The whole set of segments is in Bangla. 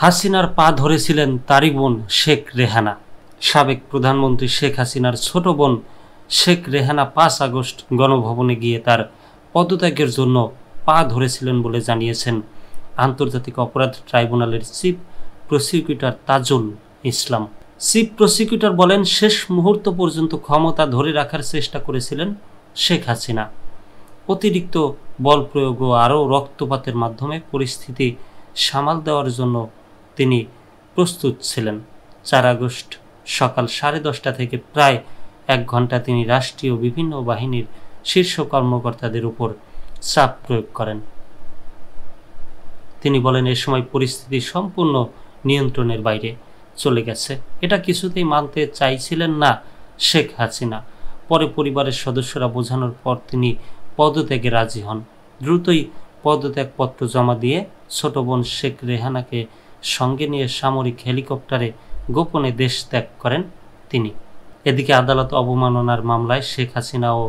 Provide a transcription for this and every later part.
হাসিনার পা ধরেছিলেন তারই বোন শেখ রেহানা। সাবেক প্রধানমন্ত্রী শেখ হাসিনার ছোট বোন শেখ রেহানা 5 আগস্ট গণভবনে গিয়ে তার পদত্যাগের জন্য পা ধরেছিলেন বলে জানিয়েছেন আন্তর্জাতিক অপরাধ ট্রাইব্যুনালের chief prosecutor Tajul Islam. Chief prosecutor বলেন, শেষ মুহূর্ত পর্যন্ত ক্ষমতা ধরে রাখার চেষ্টা করেছিলেন শেখ হাসিনা। অতিরিক্ত বল প্রয়োগ ও আরও রক্তপাতের মাধ্যমে পরিস্থিতি সামাল দেওয়ার জন্য তিনি প্রস্তুত ছিলেন। 4 আগস্ট সকাল 10:30 থেকে প্রায় 1 ঘন্টা তিনি রাষ্ট্রীয় বিভিন্ন বাহিনীর শীর্ষ কর্মকর্তাদের উপর চাপ প্রয়োগ করেন। তিনি বলেন, এ সময় পরিস্থিতি সম্পূর্ণ নিয়ন্ত্রণের বাইরে চলে গেছে। এটা কিছুতেই মানতে চাইছিলেন না শেখ হাসিনা। পরে পরিবারের সদস্যরা বোঝানোর পর তিনি পদত্যাগে রাজি হন। দ্রুতই পদত্যাগপত্র জমা দিয়ে ছোট বোন শেখ রেহানাকে সঙ্গে নিয়ে সামরিক হেলিকপ্টারে গোপনে দেশ ত্যাগ করেন তিনি। এদিকে আদালত অবমাননার মামলায় শেখ হাসিনা ও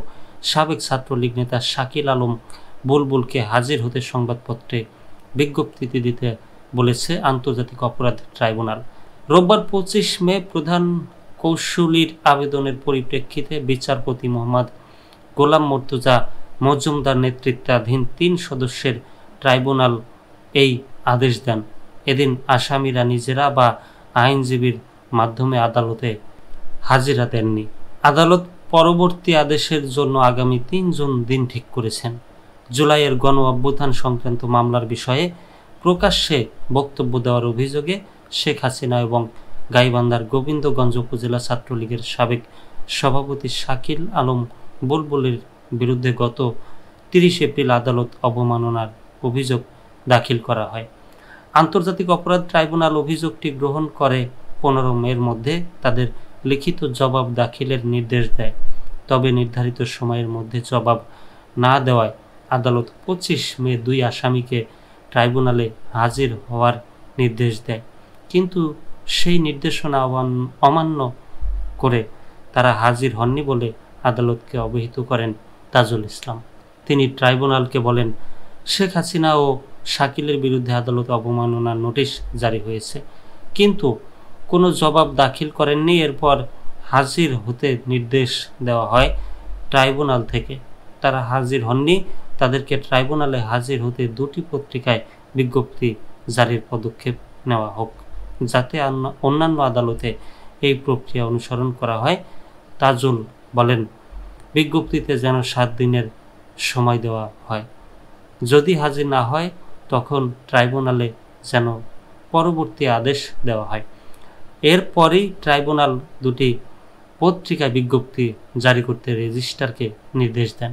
সাবেক ছাত্রলীগ নেতা শাকিল আলম বুলবুলকে হাজির হতে সংবাদপত্রে বিজ্ঞপ্তি দিতে বলেছে আন্তর্জাতিক অপরাধ ট্রাইব্যুনাল। রোববার 25 মে প্রধান কৌঁসুলির আবেদনের পরিপ্রেক্ষিতে বিচারপতি মোহাম্মদ গোলাম মর্তুজা মজুমদার নেতৃত্বাধীন 3 সদস্যের ট্রাইব্যুনাল এই আদেশ দেন। এদিন আসামিরা নিজেরা বা আইনজীবীর মাধ্যমে আদালতে হাজিরা দেননি। আদালত পরবর্তী আদেশের জন্য আগামী 3 জুন দিন ঠিক করেছেন। জুলাইয়ের গণ অভ্যুত্থান সংক্রান্ত মামলার বিষয়ে প্রকাশ্যে বক্তব্য দেওয়ার অভিযোগে শেখ হাসিনা এবং গাইবান্ধার গোবিন্দগঞ্জ উপজেলা ছাত্রলীগের সাবেক সভাপতি শাকিল আলম বুলবুলের বিরুদ্ধে গত 30 এপ্রিল আদালত অবমাননার অভিযোগ দাখিল করা হয়। আন্তর্জাতিক অপরাধ ট্রাইব্যুনাল অভিযোগটি গ্রহণ করে 15 মের মধ্যে তাদের লিখিত জবাব দাখিলের নির্দেশ দেয়। তবে নির্ধারিত সময়ের মধ্যে জবাব না দেওয়ায় আদালত 25 মে 2 আসামিকে ট্রাইব্যুনালে হাজির হওয়ার নির্দেশ দেয়। কিন্তু সেই নির্দেশনা অমান্য করে তারা হাজির হননি বলে আদালতকে অবহিত করেন তাজুল ইসলাম। তিনি ট্রাইব্যুনালকে বলেন, শেখ হাসিনা ও শাকিলের বিরুদ্ধে আদালত অবমাননার নোটিশ জারি হয়েছে, কিন্তু কোনো জবাব দাখিল করেননি। এরপর হাজির হতে নির্দেশ দেওয়া হয় ট্রাইব্যুনাল থেকে। তারা হাজির হননি। তাদেরকে ট্রাইব্যুনালে হাজির হতে 2টি পত্রিকায় বিজ্ঞপ্তি জারির পদক্ষেপ নেওয়া হোক, যাতে অন্যান্য আদালতে এই প্রক্রিয়া অনুসরণ করা হয়। তাজুল বলেন, বিজ্ঞপ্তিতে যেন 7 দিনের সময় দেওয়া হয়। যদি হাজির না হয় তখন ট্রাইব্যুনালে যেন পরবর্তী আদেশ দেওয়া হয়। এরপরই ট্রাইব্যুনাল 2টি পত্রিকায় বিজ্ঞপ্তি জারি করতে রেজিস্ট্রারকে নির্দেশ দেন।